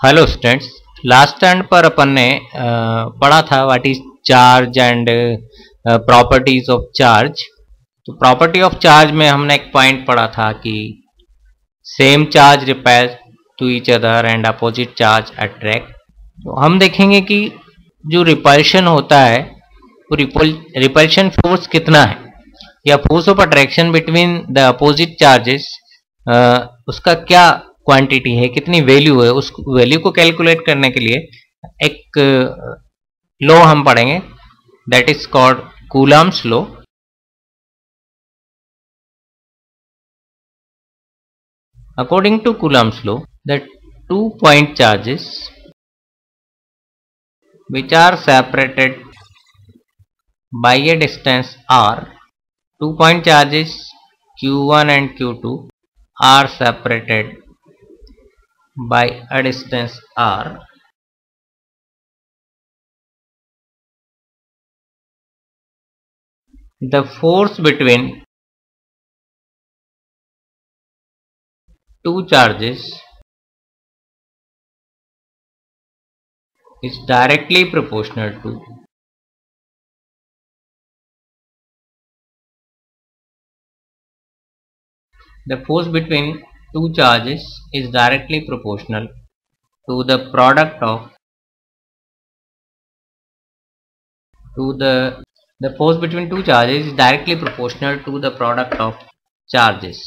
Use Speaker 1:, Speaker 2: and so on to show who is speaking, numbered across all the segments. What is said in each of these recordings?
Speaker 1: Hello students. Last stand पर अपन ने पढ़ा था what is charge and properties of charge. तो प्रॉपर्टी ऑफ चार्ज में हमने एक पॉइंट पढ़ा था कि same charge repels to each other and opposite charge attract. तो हम देखेंगे कि जो रिपल्शन होता है वो रिपल्शन फोर्स कितना है या force of attraction between the opposite charges, उसका क्या क्वांटिटी है, कितनी वैल्यू है। उस वैल्यू को कैलकुलेट करने के लिए एक लॉ हम पढ़ेंगे, that is called Coulomb's law. According to Coulomb's law, the 2 point charges which are separated by a distance r, 2 point charges q1 and q2 are separated by a distance r. The force between two charges is directly proportional to the force between two charges is directly proportional to the product of the force between two charges is directly proportional to the product of charges.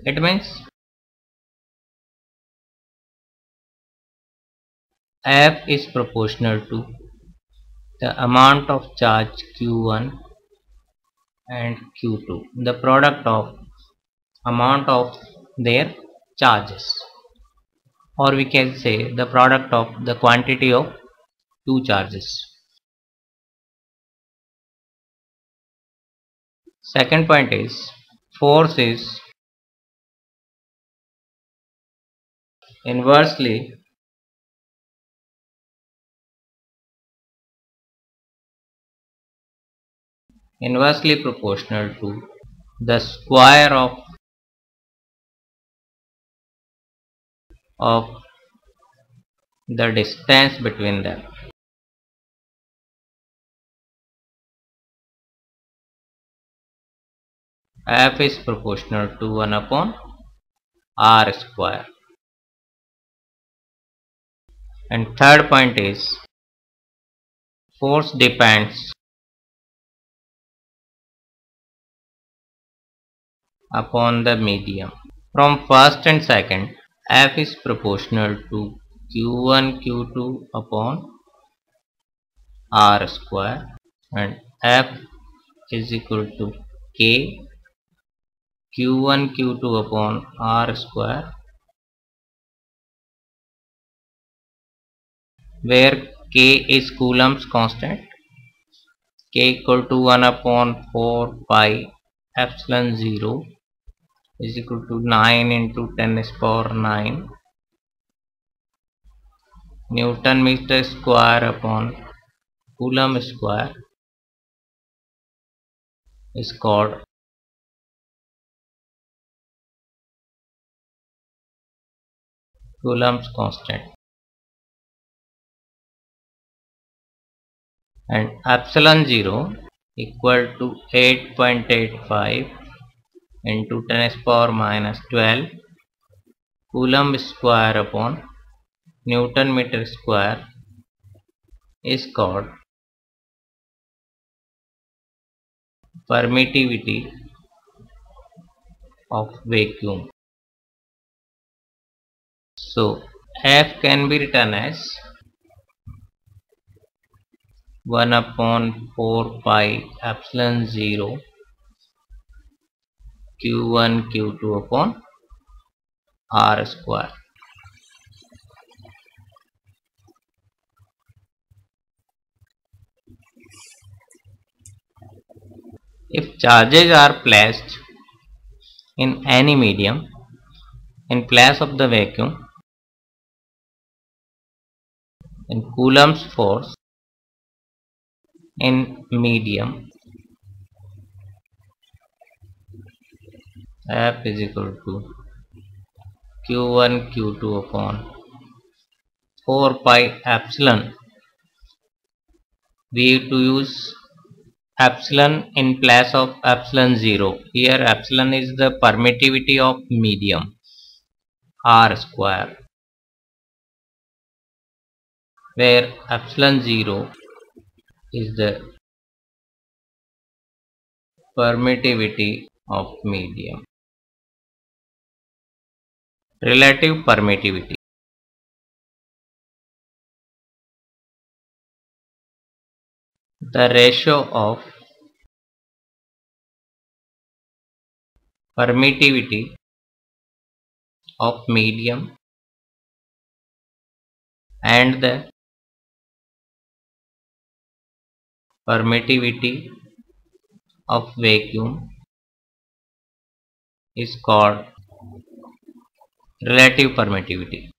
Speaker 1: It means F is proportional to the amount of charge Q1 and Q2, the product of amount of their charges, or we can say the product of the quantity of two charges. Second point is force is inversely proportional to the square of the distance between them. F is proportional to 1 upon r square. And third point is force depends upon the medium. From first and second, F is proportional to Q1 Q2 upon r square, and F is equal to K Q1 Q2 upon r square, where K is Coulomb's constant. K equal to 1 upon 4 pi epsilon 0 is equal to 9 into 10 is power 9 Newton meter square upon Coulomb square is called Coulomb's constant. And epsilon 0 equal to 8.85 into 10 is power minus 12 Coulomb square upon Newton meter square is called permittivity of vacuum. So F can be written as 1 upon 4 pi epsilon 0 Q1 Q2 upon r square. If charges are placed in any medium in place of the vacuum, then Coulomb's force in medium F is equal to q1 q2 upon 4 pi epsilon. We have to use epsilon in place of epsilon 0. Here epsilon is the permittivity of medium r square, where epsilon 0 is the permittivity of medium. Relative permittivity. The ratio of permittivity of medium and the permittivity of vacuum is called relative permittivity.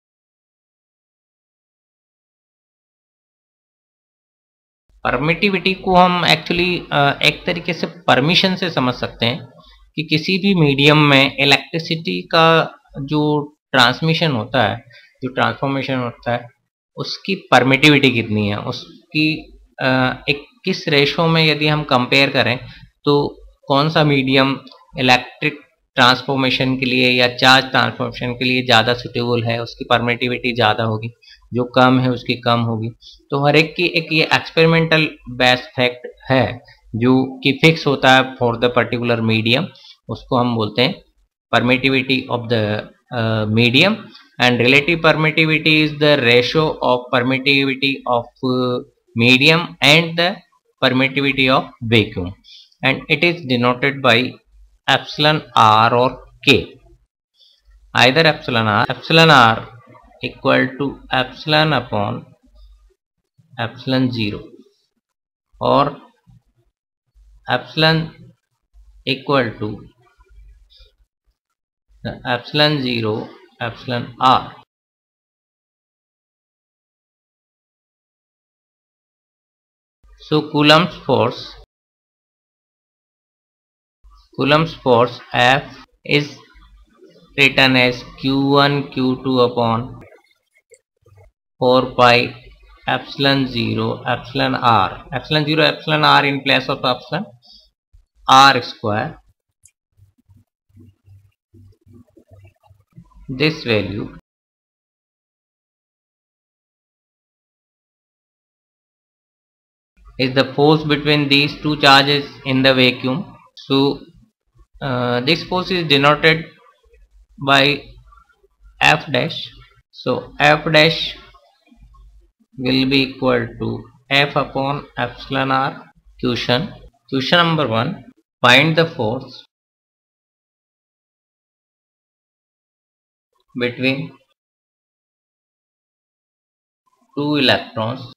Speaker 1: Permittivity को हम actually एक तरीके से permission से समझ सकते हैं कि किसी भी मीडियम में इलेक्ट्रिसिटी का जो ट्रांसमिशन होता है, जो ट्रांसफॉर्मेशन होता है, उसकी परमिटिविटी कितनी है, उसकी एक किस रेशो में यदि हम कंपेयर करें तो कौन सा मीडियम इलेक्ट्रिक ट्रांसफॉर्मेशन के लिए या चार्ज ट्रांसफॉर्मेशन के लिए ज़्यादा सुटेबल है, उसकी परमिटिविटी ज़्यादा होगी, जो कम है उसकी कम होगी। तो हर एक की एक ये एक्सपेरिमेंटल बेस फैक्ट है जो कि फिक्स होता है फॉर द पर्टिकुलर मीडियम, उसको हम बोलते हैं permittivity of the medium. And relative permittivity is the ratio of permittivity of medium and the permittivity of vacuum, and it is denoted by epsilon r or k. Either epsilon r equal to epsilon upon epsilon 0 or epsilon equal to the epsilon 0 epsilon r. So Coulomb's force F is written as q1 q2 upon 4 pi epsilon 0 epsilon r in place of epsilon r square. This value is the force between these two charges in the vacuum. So this force is denoted by F dash. So F dash will be equal to F upon epsilon r. Question number 1. Find the force between two electrons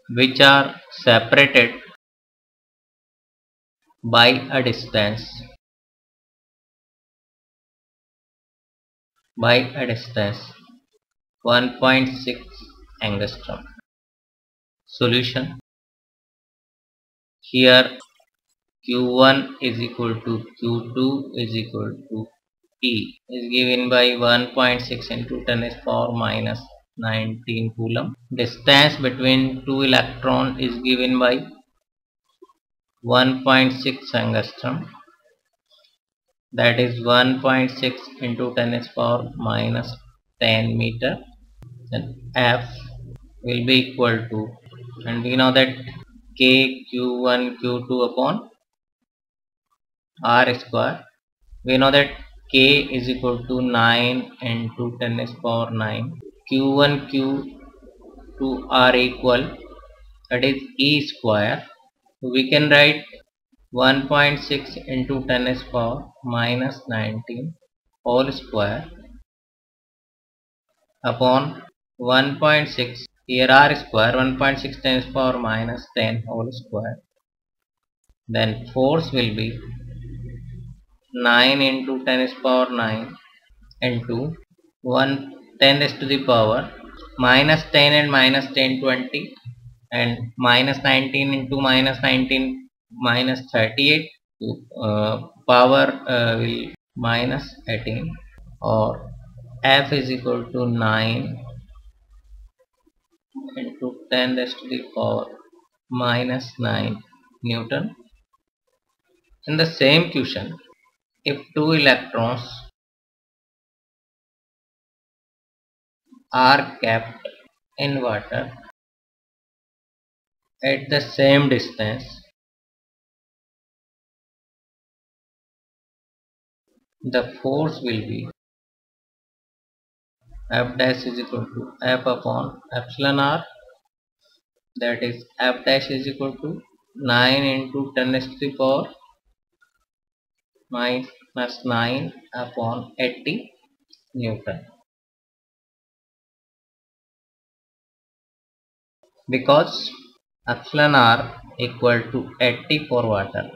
Speaker 1: which are separated by a distance 1.6 angstrom. Solution. Here q1 is equal to q2 is equal to E is given by 1.6 into 10 to the power minus 19 coulomb. Distance between two electrons is given by 1.6 angstrom, that is 1.6 into 10 to the power minus 10 meter. Then F will be equal to, and we know that k q1 q2 upon r square. We know that k is equal to 9 into 10 to the power 9. q1 q2 are equal, that is E square. So we can write 1.6 into 10 to the power minus 19 whole square upon 1.6, here r square, 1.6 10 to the power minus 10 whole square. Then force will be 9 into 10 to the power 9 into 10 to the power minus 10 and minus 10 20, and minus 19 into minus 19 minus 38 So, power will minus 18, or F is equal to 9 into 10 raised to the power minus 9 Newton. In the same question, if two electrons are kept in water at the same distance, the force will be F dash is equal to F upon epsilon r, that is F dash is equal to 9 into 10 raised to the power minus 9 upon 80 Newton. Because epsilon r equal to 80 for water,